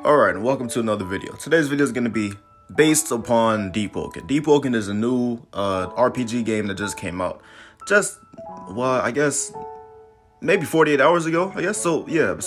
Alright, and welcome to another video. Today's video is going to be based upon Deepwoken. Deepwoken is a new RPG game that just came out. I guess maybe 48 hours ago, I guess. So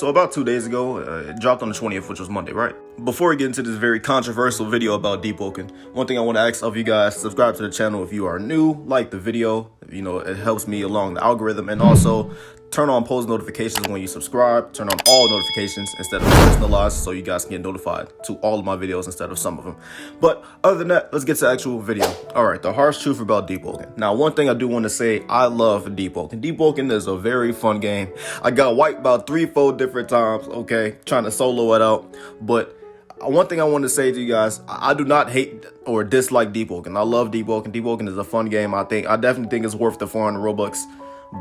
about 2 days ago. It dropped on the 20th, which was Monday, right? Before we get into this very controversial video about Deepwoken, one thing I want to ask of you guys: subscribe to the channel if you are new, like the video. You know, it helps me along the algorithm, and also turn on post notifications when you subscribe. Turn on all notifications instead of personalized, so you guys can get notified to all of my videos instead of some of them. But other than that, let's get to the actual video. All right, the harsh truth about Deepwoken. Now, one thing I do want to say, I love Deepwoken. Deepwoken is a very fun game. I got wiped about 3-4 different times, okay, trying to solo it out. But one thing I want to say to you guys, I do not hate or dislike Deepwoken. I love Deepwoken. Deepwoken is a fun game. I definitely think it's worth the 400 Robux.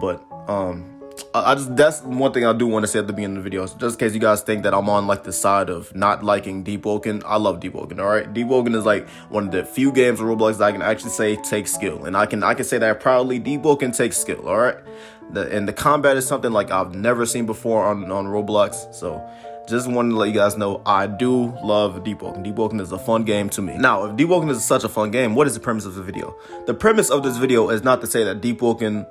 But that's one thing I do want to say at the beginning of the video, just in case you guys think that I'm on like the side of not liking Deepwoken. I love Deepwoken. All right, Deepwoken is like one of the few games of Roblox that I can actually say takes skill, and I can say that proudly. Deepwoken takes skill. All right, and the combat is something like I've never seen before on Roblox. So just wanted to let you guys know I do love Deepwoken. Deepwoken is a fun game to me. Now, if Deepwoken is such a fun game, what is the premise of the video? The premise of this video is not to say that Deepwoken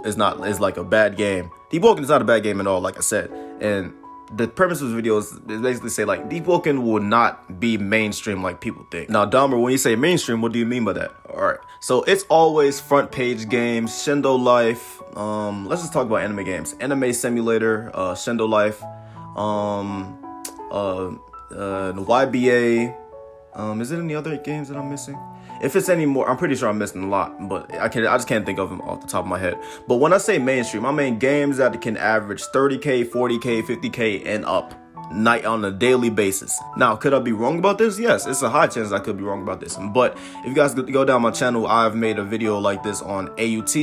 is like a bad game. Deepwoken is not a bad game at all, like I said. And the premise of the video is basically say like Deepwoken will not be mainstream like people think. Now, Dahmer, when you say mainstream, what do you mean by that? All right, so it's always front page games, Shindo Life. Let's just talk about anime games. Anime Simulator, Shindo Life. The YBA. Is there any other games that I'm missing? If it's any more, I'm pretty sure I'm missing a lot, but I just can't think of them off the top of my head. But when I say mainstream, I mean games that can average 30K, 40K, 50K and up on a daily basis. Now, could I be wrong about this? Yes, it's a high chance I could be wrong about this. But if you guys go down my channel, I've made a video like this on AUT,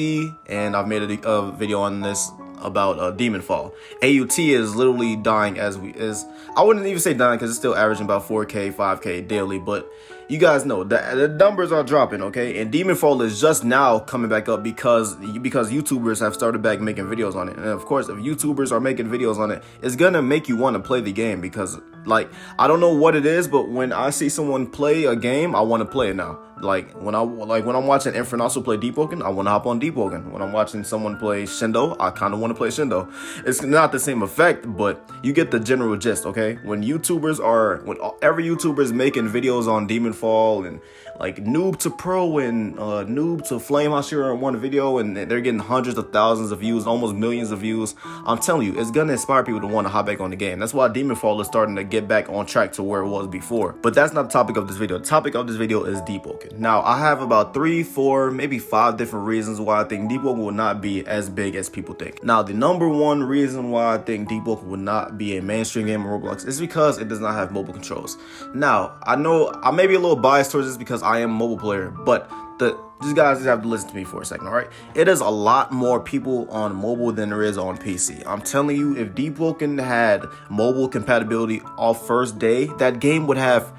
and I've made a video on this about Demon Fall. AUT is literally dying I wouldn't even say dying because it's still averaging about 4K, 5K daily, but you guys know that the numbers are dropping, okay? And Demon Fall is just now coming back up because YouTubers have started back making videos on it. And of course, if YouTubers are making videos on it, it's gonna make you want to play the game because, like, I don't know what it is, but when I see someone play a game, I want to play it now. When I'm watching Infernasu play Deepwoken, I want to hop on Deepwoken. When I'm watching someone play Shindo, I kind of want to play Shindo. It's not the same effect, but you get the general gist, okay? When every YouTuber is making videos on Demon Fall and like noob to pro and noob to flame Hashira in one video, and they're getting hundreds of thousands of views, almost millions of views, I'm telling you, it's gonna inspire people to want to hop back on the game. That's why Demon Fall is starting to get back on track to where it was before. But that's not the topic of this video. The topic of this video is Deepwoken. Now, I have about 3, 4, maybe 5 different reasons why I think Deepwoken will not be as big as people think. Now, the number one reason why I think Deepwoken will not be a mainstream game in Roblox is because it does not have mobile controls. Now, I know I may be a little biased towards this because I am a mobile player, but you guys just have to listen to me for a second, all right? It is a lot more people on mobile than there is on PC. I'm telling you, if Deepwoken had mobile compatibility off first day, that game would have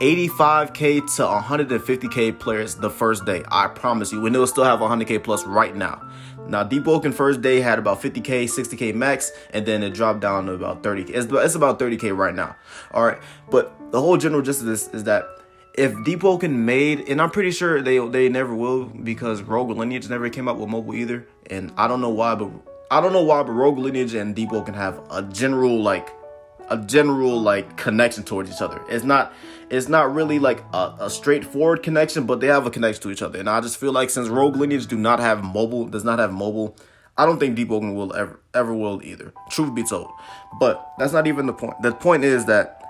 85K to 150K players the first day. I promise you. And it'll still have 100K plus right now. Now, Deepwoken first day had about 50K, 60K max, and then it dropped down to about 30K. It's about 30K right now. All right. But the whole general gist of this is that if Deepwoken made, and I'm pretty sure they never will because Rogue Lineage never came out with mobile either. And I don't know why, but Rogue Lineage and Deepwoken have a general connection towards each other. It's not really like a straightforward connection, but they have a connection to each other. And I just feel like since Rogue Lineage does not have mobile, I don't think Deepwoken will ever will either, truth be told. But that's not even the point. The point is that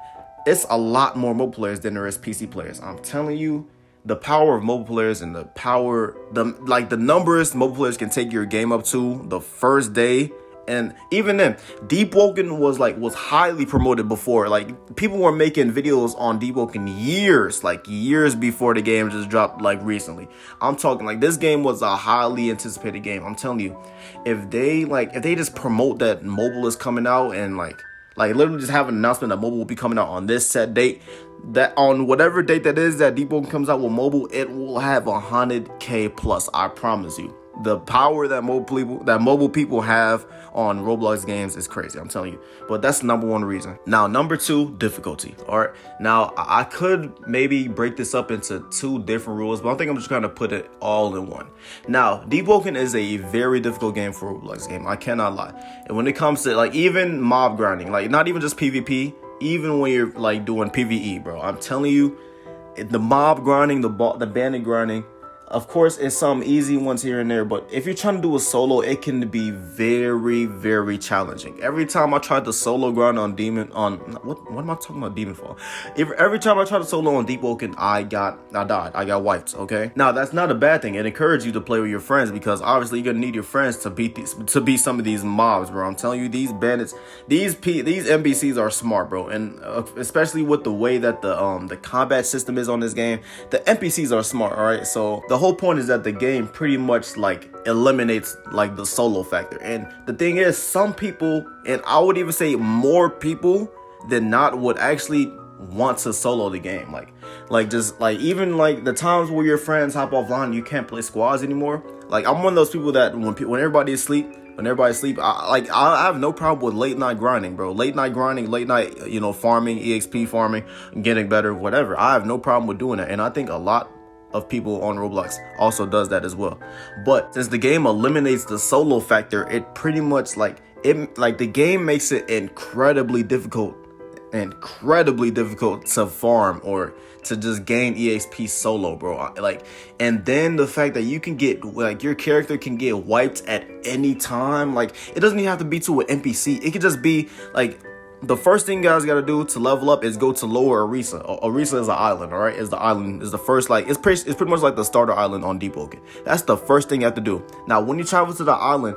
it's a lot more mobile players than there is PC players. I'm telling you, the power of mobile players and the numbers mobile players can take your game up to the first day. And even then, Deepwoken was highly promoted before. Like, people were making videos on Deepwoken years before the game just dropped, like, recently. I'm talking like this game was a highly anticipated game. I'm telling you, if they just promote that mobile is coming out and like literally just have an announcement that mobile will be coming out on this set date, that on whatever date that is that Deepwoken comes out with mobile, it will have 100K plus. I promise you. The power that mobile people have on Roblox games is crazy, I'm telling you. But that's the number one reason. Now, number two, difficulty. All right. Now, I could maybe break this up into two different rules, but I think I'm just gonna put it all in one. Now, Deepwoken is a very difficult game for a Roblox game. I cannot lie. And when it comes to like even mob grinding, like not even just PvP, even when you're like doing PvE, bro, I'm telling you, the mob grinding, the bandit grinding, of course, it's some easy ones here and there, but if you're trying to do a solo, it can be very, very challenging. Every time I tried to solo grind on what am I talking about, Demon Fall? Every time I tried to solo on Deepwoken, I died. I got wiped. Okay, now that's not a bad thing. It encourages you to play with your friends because obviously you're gonna need your friends to beat some of these mobs, bro. I'm telling you, these bandits, these NPCs are smart, bro, and especially with the way that the combat system is on this game, the NPCs are smart. All right, so the whole point is that the game pretty much like eliminates like the solo factor. And the thing is, some people, and I would even say more people than not, would actually want to solo the game. Like just like even like the times where your friends hop offline, you can't play squads anymore. Like I'm one of those people that when everybody's asleep, I have no problem with late night grinding, bro. Late night grinding, late night, farming, EXP farming, getting better, whatever. I have no problem with doing that. And I think a lot of people on Roblox also does that as well. But since the game eliminates the solo factor, it pretty much the game makes it incredibly difficult to farm or to just gain EXP solo, bro. And then the fact that you can get your character can get wiped at any time. Like it doesn't even have to be to an NPC. It could just be like, the first thing you guys gotta do to level up is go to Lower Orisa. Orisa is an island, all right? Is the first, it's pretty much like the starter island on Deepwoken. That's the first thing you have to do. Now, when you travel to the island,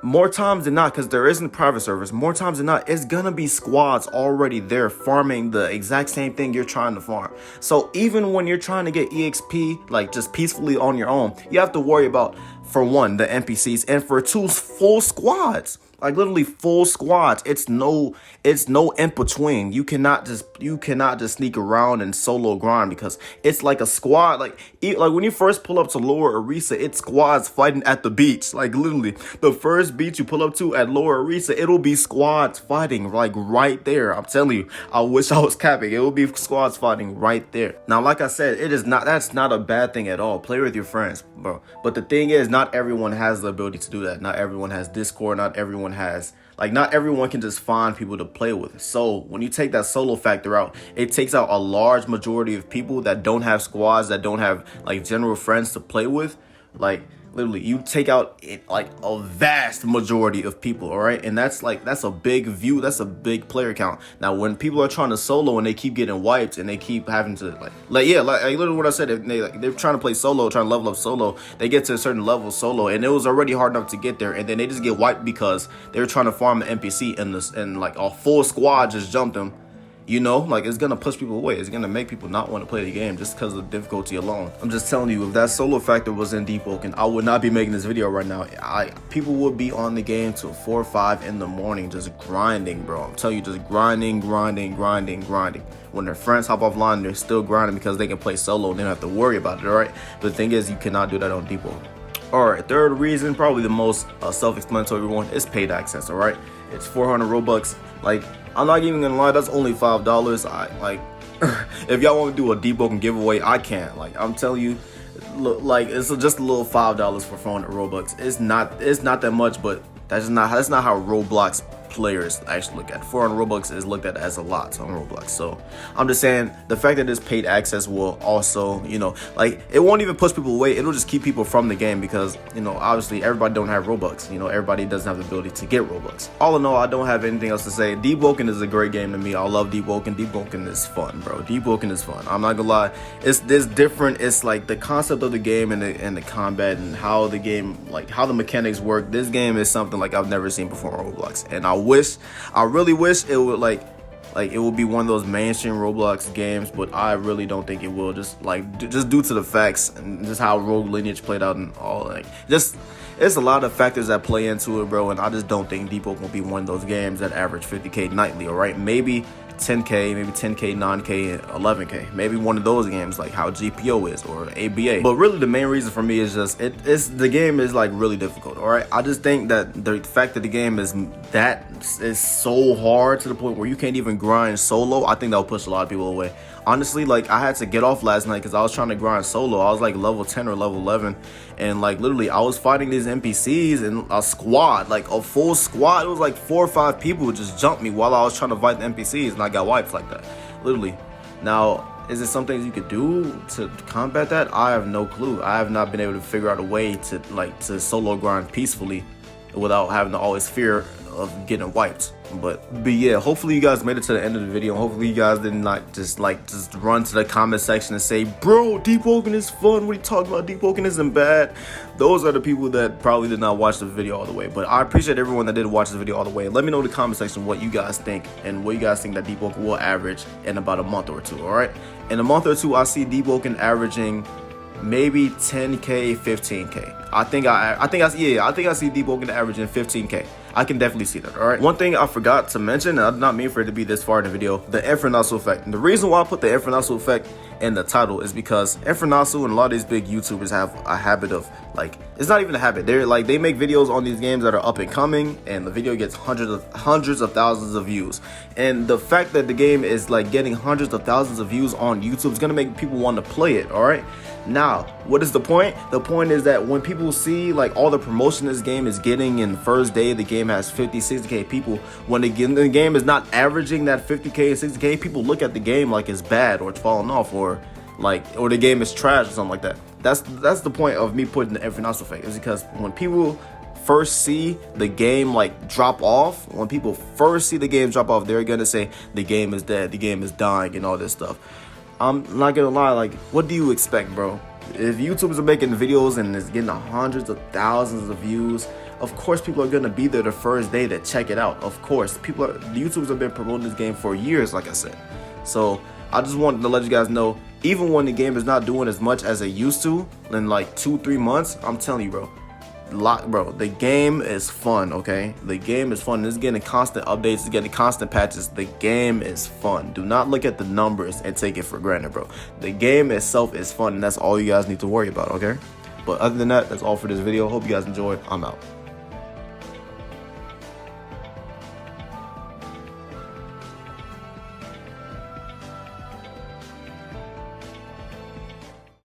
more times than not, because there isn't private servers, more times than not, it's gonna be squads already there farming the exact same thing you're trying to farm. So even when you're trying to get EXP, like just peacefully on your own, you have to worry about, for one, the NPCs, and for two, full squads. Like literally full squads. It's no in between. You cannot just sneak around and solo grind because it's like a squad. Like when you first pull up to Lower Orisa, it's squads fighting at the beach. Like literally the first beach you pull up to at Lower Orisa, it'll be squads fighting like right there. I'm telling you, I wish I was capping. It will be squads fighting right there. Now, like I said, that's not a bad thing at all. Play with your friends, bro. But the thing is, not everyone has the ability to do that. Not everyone has Discord. Not everyone can just find people to play with. So when you take that solo factor out, it takes out a large majority of people that don't have squads, that don't have like general friends to play with. Like literally, you take out like a vast majority of people, all right? And that's a big view. That's a big player count. Now, when people are trying to solo and they keep getting wiped and they keep having to like literally what I said, if they're trying to play solo, trying to level up solo, they get to a certain level solo, and it was already hard enough to get there, and then they just get wiped because they were trying to farm an NPC and like a full squad just jumped them. It's gonna push people away. It's gonna make people not want to play the game just because of the difficulty alone. I'm just telling you, if that solo factor was in Deepwoken, I would not be making this video right now. People would be on the game till 4 or 5 in the morning just grinding, bro. I'm telling you, just grinding. When their friends hop offline, they're still grinding because they can play solo and they don't have to worry about it, all right? But the thing is, you cannot do that on Deepwoken. All right, third reason, probably the most self-explanatory one, is paid access, all right? It's 400 Robux. Like, I'm not even gonna lie, that's only $5. If y'all want to do a Deepwoken giveaway, I can't. Like, I'm telling you, look, like it's just a little $5 for 400 Robux. It's not that much, but that's not how Roblox players actually look at it. 400 Robux is looked at as a lot on Roblox. So I'm just saying, the fact that this paid access will also, it won't even push people away. It'll just keep people from the game because, obviously everybody don't have Robux. Everybody doesn't have the ability to get Robux. All in all, I don't have anything else to say. Deepwoken is a great game to me. I love Deepwoken. Deepwoken is fun, bro. Deepwoken is fun. I'm not gonna lie. It's different. It's like the concept of the game and the combat and how the game, like how the mechanics work. This game is something like I've never seen before on Roblox, and I really wish it would like it would be one of those mainstream Roblox games, but I really don't think it will. Just due to the facts and just how Rogue Lineage played out and all, it's a lot of factors that play into it, bro. And I just don't think Deepwoken will be one of those games that average 50K nightly. All right, maybe 10K, maybe 10K, 9K, 11K. Maybe one of those games like how GPO is or ABA. But really the main reason for me is just the game is like really difficult. All right, I just think that the fact that the game is so hard to the point where you can't even grind solo. I think that'll push a lot of people away. Honestly, like I had to get off last night because I was trying to grind solo. I was like level 10 or level 11, and like literally I was fighting these NPCs in a squad, like a full squad. It was like 4 or 5 people who just jumped me while I was trying to fight the NPCs, and I got wiped like that, literally. Now, is there some things you could do to combat that? I have no clue. I have not been able to figure out a way to solo grind peacefully without having to always fear of getting wiped. But yeah, hopefully you guys made it to the end of the video. Hopefully you guys didn't just run to the comment section and say, bro, Deepwoken is fun, what are you talking about, Deepwoken isn't bad. Those are the people that probably did not watch the video all the way. But I appreciate everyone that did watch the video all the way. Let me know in the comment section what you guys think and what you guys think that Deepwoken will average in about a month or two. All right, in a month or two I see Deepwoken averaging maybe 10K, 15K. I think I see Deepwoken averaging 15K. I can definitely see that. All right, one thing I forgot to mention, and I did not mean for it to be this far in the video, the Infernasu effect. And the reason why I put the Infernasu effect in the title is because Infernasu and a lot of these big YouTubers have a habit of, like, it's not even a habit, they make videos on these games that are up and coming, and the video gets hundreds of thousands of views. And the fact that the game is like getting hundreds of thousands of views on YouTube is gonna make people want to play it. All right, now what is the point? The point is that when people see like all the promotion this game is getting in the first day, the game has 50, 60K people. When the game is not averaging that 50K and 60K, people look at the game like it's bad or it's falling off or the game is trash or something like that. That's the point of me putting the Infernasu effect, is because when people first see the game like drop off, they're gonna say the game is dead, the game is dying, and all this stuff. I'm not gonna lie, like, what do you expect, bro? If YouTubers are making videos and it's getting hundreds of thousands of views, of course people are gonna be there the first day to check it out. Of course, the YouTubers have been promoting this game for years, like I said. So I just wanted to let you guys know, even when the game is not doing as much as it used to in like 2-3 months, I'm telling you, bro, the game is fun. Okay, the game is fun. It's getting constant updates, it's getting constant patches. The game is fun. Do not look at the numbers and take it for granted, bro. The game itself is fun, and that's all you guys need to worry about. Okay, but other than that, that's all for this video. Hope you guys enjoyed. I'm out.